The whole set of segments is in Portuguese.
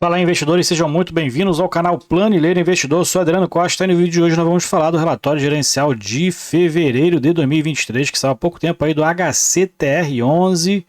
Fala, investidores, sejam muito bem-vindos ao canal Plano e Ler Investidor. Eu sou Adriano Costa e no vídeo de hoje nós vamos falar do relatório gerencial de fevereiro de 2023, que saiu há pouco tempo aí do HCTR11,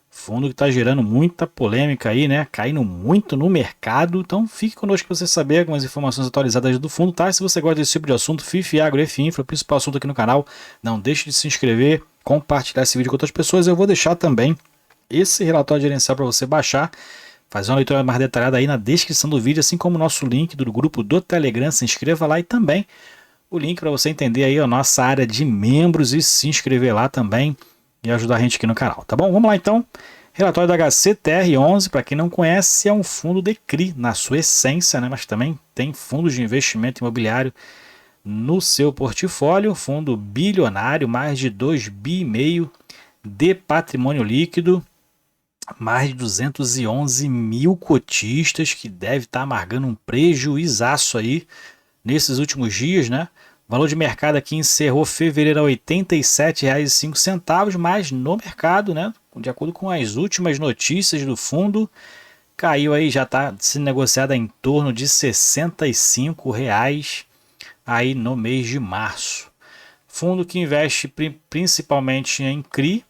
fundo que está gerando muita polêmica aí, né? Caindo muito no mercado. Então fique conosco para você saber algumas informações atualizadas do fundo, tá? Se você gosta desse tipo de assunto, FIF, Agro, FIINFRA, o principal assunto aqui no canal, não deixe de se inscrever, compartilhar esse vídeo com outras pessoas. Eu vou deixar também esse relatório gerencial para você baixar, fazer uma leitura mais detalhada aí na descrição do vídeo, assim como o nosso link do grupo do Telegram. Se inscreva lá e também o link para você entender aí a nossa área de membros e se inscrever lá também e ajudar a gente aqui no canal, tá bom? Vamos lá então. Relatório da HCTR11, para quem não conhece, é um fundo de CRI na sua essência, né? Mas também tem fundos de investimento imobiliário no seu portfólio, fundo bilionário, mais de 2,5 bi de patrimônio líquido, mais de 211 mil cotistas, que deve estar amargando um prejuizaço aí nesses últimos dias, né? O valor de mercado aqui encerrou fevereiro a R$ 87,05, mas no mercado, né, de acordo com as últimas notícias do fundo, caiu aí, já está sendo negociada em torno de R$ 65 aí no mês de março. Fundo que investe principalmente em CRI,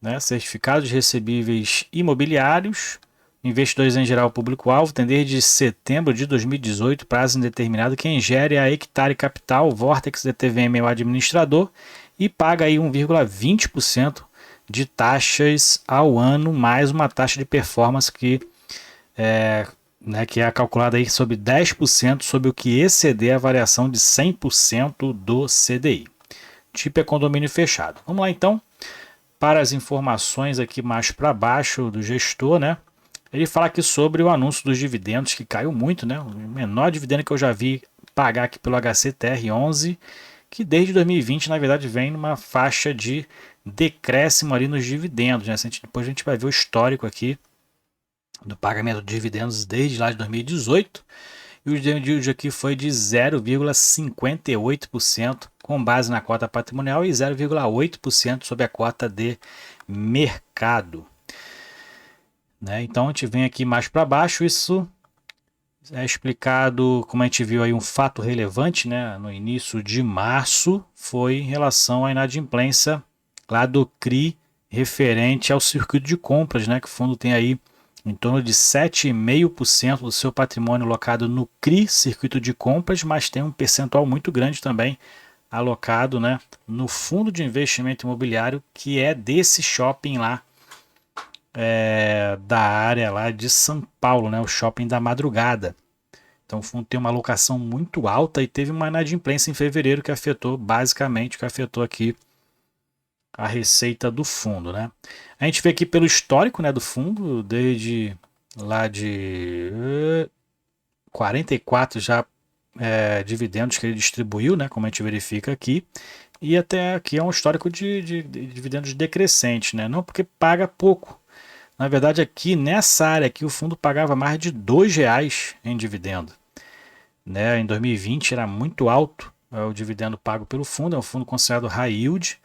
né, certificados recebíveis imobiliários, investidores em geral público-alvo, tem desde setembro de 2018, prazo indeterminado. Quem gere é a Hectare Capital, Vortex DTVM é o administrador e paga aí 1,20% de taxas ao ano, mais uma taxa de performance que é calculada aí sobre 10% sobre o que exceder a variação de 100% do CDI. Tipo é condomínio fechado. Vamos lá então para as informações aqui mais para baixo do gestor, né? Ele fala aqui sobre o anúncio dos dividendos, que caiu muito, né? O menor dividendo que eu já vi pagar aqui pelo HCTR11, que desde 2020, na verdade, vem numa faixa de decréscimo ali nos dividendos, né? Depois a gente vai ver o histórico aqui do pagamento de dividendos desde lá de 2018. E o dividend aqui foi de 0,58% com base na cota patrimonial e 0,8% sobre a cota de mercado. Né? Então a gente vem aqui mais para baixo, isso é explicado, como a gente viu aí, um fato relevante, né? No início de março, foi em relação à inadimplência lá do CRI referente ao circuito de compras, né? Que o fundo tem aí em torno de 7,5% do seu patrimônio alocado no CRI, circuito de compras, mas tem um percentual muito grande também alocado, né, no fundo de investimento imobiliário, que é desse shopping lá, da área lá de São Paulo, né, o shopping da Madrugada. Então o fundo tem uma alocação muito alta e teve uma inadimplência em fevereiro que afetou, basicamente, que afetou aqui a receita do fundo, né? A gente vê aqui pelo histórico, né, do fundo, desde lá de 44 já dividendos que ele distribuiu, né, como a gente verifica aqui, e até aqui é um histórico de dividendos decrescente, né? Não porque paga pouco. Na verdade, aqui nessa área aqui, o fundo pagava mais de R$ 2 em dividendo. Né? Em 2020 era muito alto o dividendo pago pelo fundo, é um fundo considerado high yield,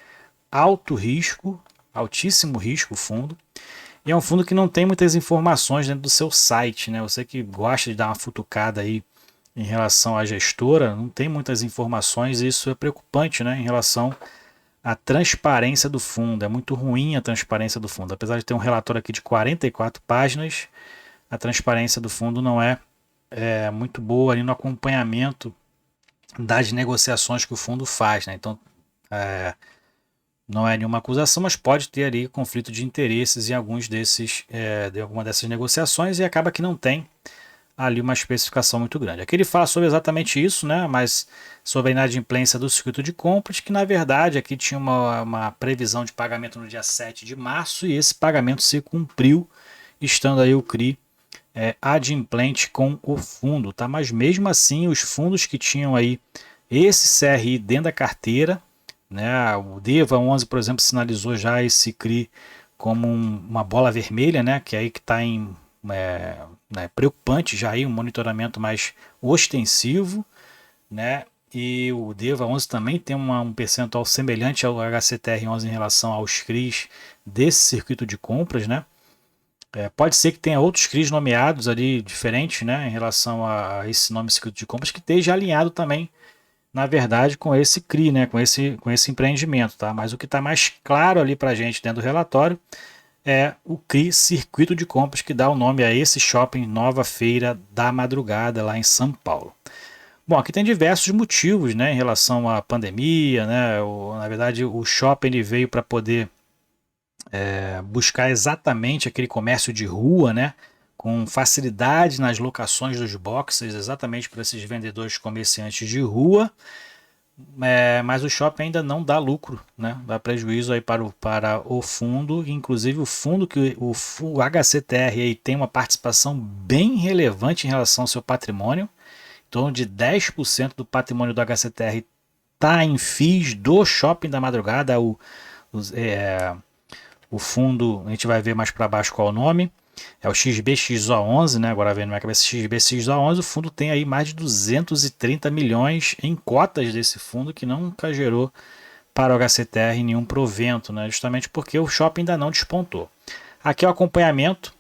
alto risco, altíssimo risco o fundo. E é um fundo que não tem muitas informações dentro do seu site, né? Você que gosta de dar uma futucada aí em relação à gestora, não tem muitas informações e isso é preocupante, né? Em relação à transparência do fundo. É muito ruim a transparência do fundo. Apesar de ter um relatório aqui de 44 páginas, a transparência do fundo não é muito boa ali no acompanhamento das negociações que o fundo faz, né? Então, não é nenhuma acusação, mas pode ter ali conflito de interesses em alguns de alguma dessas negociações e acaba que não tem ali uma especificação muito grande. Aqui ele fala sobre exatamente isso, né? Mas sobre a inadimplência do circuito de compras, que na verdade aqui tinha uma previsão de pagamento no dia 7 de março e esse pagamento se cumpriu, estando aí o CRI adimplente com o fundo, tá? Mas mesmo assim, os fundos que tinham aí esse CRI dentro da carteira, né? O DEVA 11, por exemplo, sinalizou já esse CRI como uma bola vermelha, né? Que é aí que está preocupante já aí, um monitoramento mais ostensivo, né? E o DEVA 11 também tem um percentual semelhante ao HCTR 11 em relação aos CRIs desse circuito de compras, né? Pode ser que tenha outros CRIs nomeados ali diferentes, né, em relação a esse nome circuito de compras, que esteja alinhado também, na verdade, com esse CRI, né, com esse empreendimento, tá? Mas o que está mais claro ali para a gente dentro do relatório é o CRI Circuito de Compras, que dá o nome a esse shopping Nova Feira da Madrugada, lá em São Paulo. Bom, aqui tem diversos motivos, né, em relação à pandemia, né, na verdade o shopping ele veio para poder buscar exatamente aquele comércio de rua, né, com facilidade nas locações dos boxes, exatamente para esses vendedores comerciantes de rua, mas o shopping ainda não dá lucro, né, dá prejuízo aí para o fundo, inclusive o fundo que o HCTR aí tem uma participação bem relevante em relação ao seu patrimônio, em torno de 10% do patrimônio do HCTR está em FIIs do Shopping da Madrugada, o fundo, a gente vai ver mais para baixo qual é o nome, é o XBXO11, né? Agora vendo na minha cabeça XBXO11, o fundo tem aí mais de 230 milhões em cotas desse fundo que nunca gerou para o HCTR nenhum provento, né? Justamente porque o shopping ainda não despontou. Aqui é o acompanhamento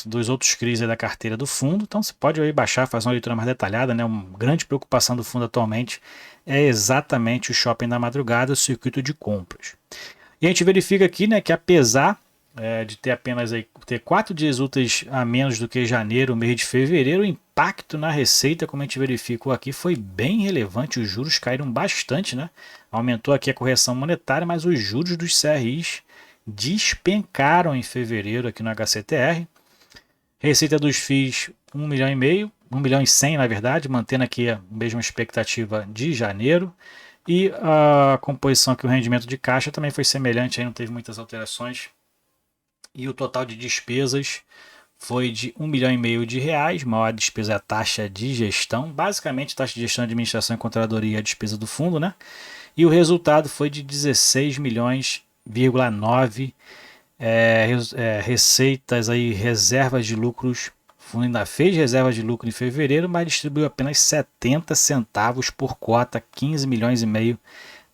dos outros CRIs da carteira do fundo, então você pode aí baixar, fazer uma leitura mais detalhada, né? Uma grande preocupação do fundo atualmente é exatamente o shopping da madrugada, o circuito de compras. E a gente verifica aqui, né, que apesar de ter apenas aí, ter 4 dias úteis a menos do que janeiro, mês de fevereiro, o impacto na receita, como a gente verificou aqui, foi bem relevante. Os juros caíram bastante, né? Aumentou aqui a correção monetária, mas os juros dos CRIs despencaram em fevereiro aqui no HCTR. Receita dos FIIs 1,5 milhão, 1 milhão e 100 na verdade, mantendo aqui a mesma expectativa de janeiro. E a composição aqui, o rendimento de caixa também foi semelhante, aí não teve muitas alterações. E o total de despesas foi de 1,5 milhão de reais. Maior despesa é a taxa de gestão. Basicamente, taxa de gestão, administração e controladoria é a despesa do fundo, né? E o resultado foi de 16 milhões,9 receitas aí, reservas de lucros. O fundo ainda fez reservas de lucro em fevereiro, mas distribuiu apenas 70 centavos por cota, 15 milhões e meio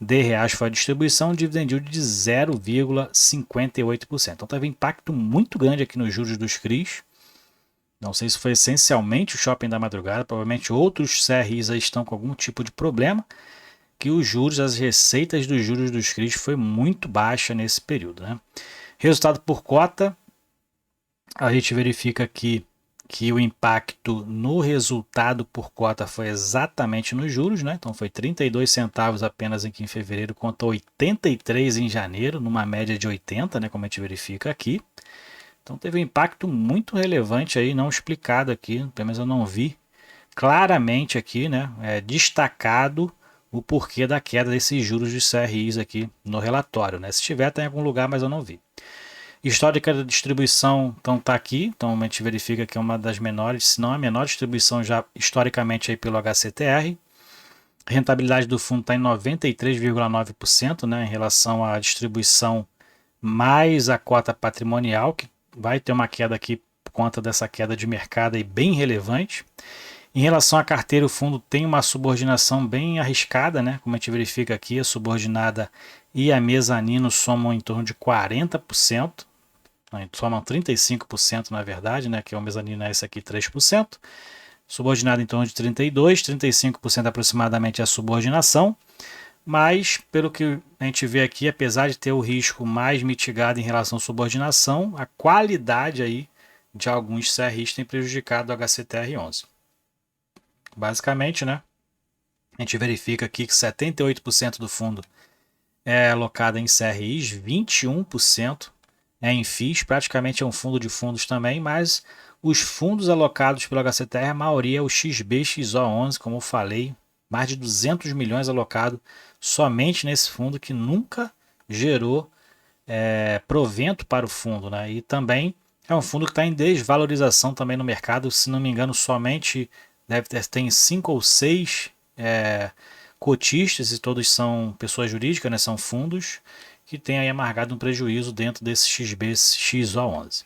de reais foi a distribuição, dividend yield de 0,58%. Então teve um impacto muito grande aqui nos juros dos CRIs. Não sei se foi essencialmente o shopping da madrugada, provavelmente outros CRIs aí estão com algum tipo de problema, que os juros, as receitas dos juros dos CRIs foi muito baixa nesse período, né? Resultado por cota, a gente verifica aqui que o impacto no resultado por cota foi exatamente nos juros, né? Então foi 32 centavos apenas aqui em fevereiro contra 83 em janeiro, numa média de 80, né? Como a gente verifica aqui. Então teve um impacto muito relevante aí, não explicado aqui, pelo menos eu não vi claramente aqui, né? Destacado o porquê da queda desses juros de CRIs aqui no relatório, né? Se tiver, tem em algum lugar, mas eu não vi. Histórica da distribuição, então está aqui, então a gente verifica que é uma das menores, se não a menor distribuição já historicamente aí pelo HCTR. A rentabilidade do fundo está em 93,9%, né, em relação à distribuição mais a cota patrimonial, que vai ter uma queda aqui por conta dessa queda de mercado aí bem relevante. Em relação à carteira, o fundo tem uma subordinação bem arriscada, né? Como a gente verifica aqui, a subordinada e a mezanino somam em torno de 40%, somam 35% na verdade, né? Que é o mezanino é esse aqui, 3%. Subordinado em torno de 32%, 35% aproximadamente é a subordinação. Mas, pelo que a gente vê aqui, apesar de ter o risco mais mitigado em relação à subordinação, a qualidade aí de alguns CRIs tem prejudicado o HCTR11. Basicamente, né? A gente verifica aqui que 78% do fundo é alocado em CRIs, 21% é em FIIs, praticamente é um fundo de fundos também, mas os fundos alocados pelo HCTR, a maioria é o XBXO11, como eu falei, mais de 200 milhões alocado somente nesse fundo que nunca gerou provento para o fundo, né? E também é um fundo que está em desvalorização também no mercado, se não me engano, somente tem 5 ou 6 cotistas e todos são pessoas jurídicas, né? São fundos que têm aí amargado um prejuízo dentro desse XBXO11.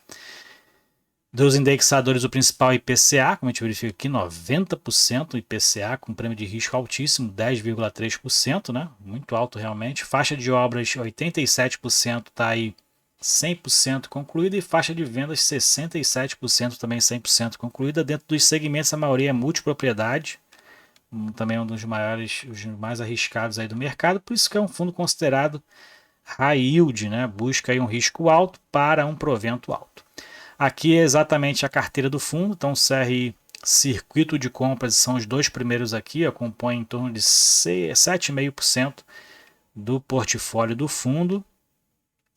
Dos indexadores, o principal é IPCA, como a gente verifica aqui, 90% IPCA, com prêmio de risco altíssimo, 10,3%, né? Muito alto realmente. Faixa de obras, 87% está aí 100% concluída, e faixa de vendas 67% também 100% concluída. Dentro dos segmentos, a maioria é multipropriedade, também é um dos maiores, os mais arriscados aí do mercado, por isso que é um fundo considerado high yield, né? Busca aí um risco alto para um provento alto. Aqui é exatamente a carteira do fundo, então o CRI Circuito de Compras são os dois primeiros aqui, compõem em torno de 7,5% do portfólio do fundo.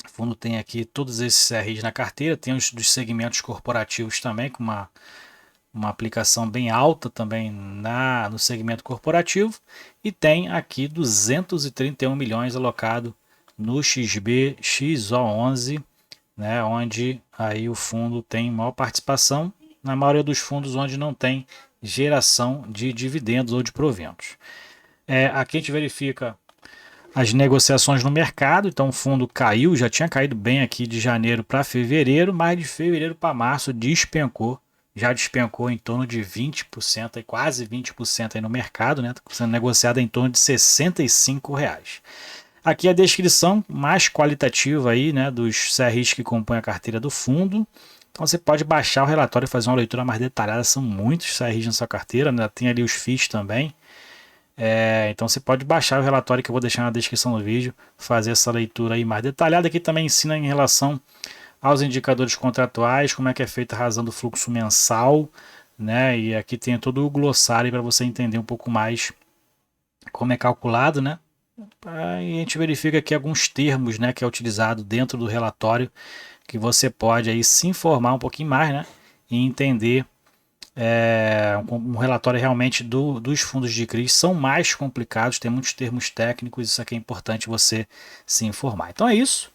O fundo tem aqui todos esses CRIs na carteira, tem os dos segmentos corporativos também, com uma aplicação bem alta também no segmento corporativo, e tem aqui 231 milhões alocado no XB XO11, né, onde aí o fundo tem maior participação, na maioria dos fundos onde não tem geração de dividendos ou de proventos. Aqui a gente verifica as negociações no mercado, então o fundo caiu, já tinha caído bem aqui de janeiro para fevereiro, mas de fevereiro para março despencou, já despencou em torno de 20%, quase 20% aí no mercado, né? Tá sendo negociado em torno de R$ 65. Aqui a descrição mais qualitativa aí, né, dos CRIs que compõem a carteira do fundo. Então você pode baixar o relatório e fazer uma leitura mais detalhada, são muitos CRIs na sua carteira, né? Tem ali os FIIs também. Então você pode baixar o relatório que eu vou deixar na descrição do vídeo, fazer essa leitura aí mais detalhada. Aqui também ensina em relação aos indicadores contratuais, como é que é feita a razão do fluxo mensal, né? E aqui tem todo o glossário para você entender um pouco mais como é calculado, né? E a gente verifica aqui alguns termos, né, que é utilizado dentro do relatório, que você pode aí se informar um pouquinho mais, né? E entender. Um relatório realmente dos fundos de CRIs são mais complicados, tem muitos termos técnicos, isso aqui é importante você se informar. Então é isso.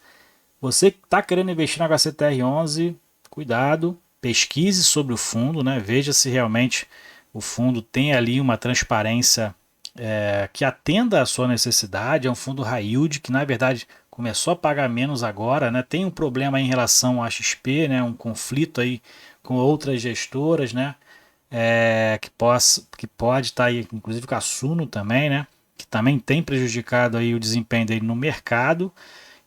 Você que está querendo investir na HCTR11, cuidado, pesquise sobre o fundo, né? Veja se realmente o fundo tem ali uma transparência que atenda à sua necessidade. É um fundo high yield que na verdade começou a pagar menos agora, né? Tem um problema em relação à XP, né? Um conflito aí com outras gestoras, né? Que pode estar aí, inclusive com a Suno também, né? Que também tem prejudicado aí o desempenho dele no mercado,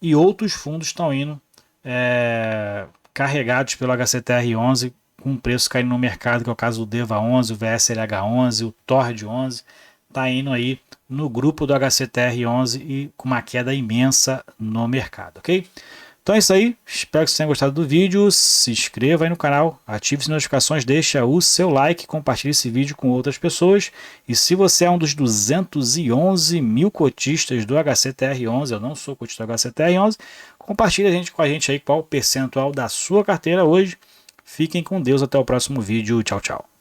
e outros fundos estão indo carregados pelo HCTR11 com preço caindo no mercado, que é o caso do DEVA11, o VSLH11, o TORD11, está indo aí no grupo do HCTR11 e com uma queda imensa no mercado, ok? Então é isso aí, espero que vocês tenham gostado do vídeo, se inscreva aí no canal, ative as notificações, deixa o seu like, compartilhe esse vídeo com outras pessoas, e se você é um dos 211 mil cotistas do HCTR11, eu não sou cotista do HCTR11, compartilhe com a gente aí qual o percentual da sua carteira hoje. Fiquem com Deus, até o próximo vídeo, tchau, tchau.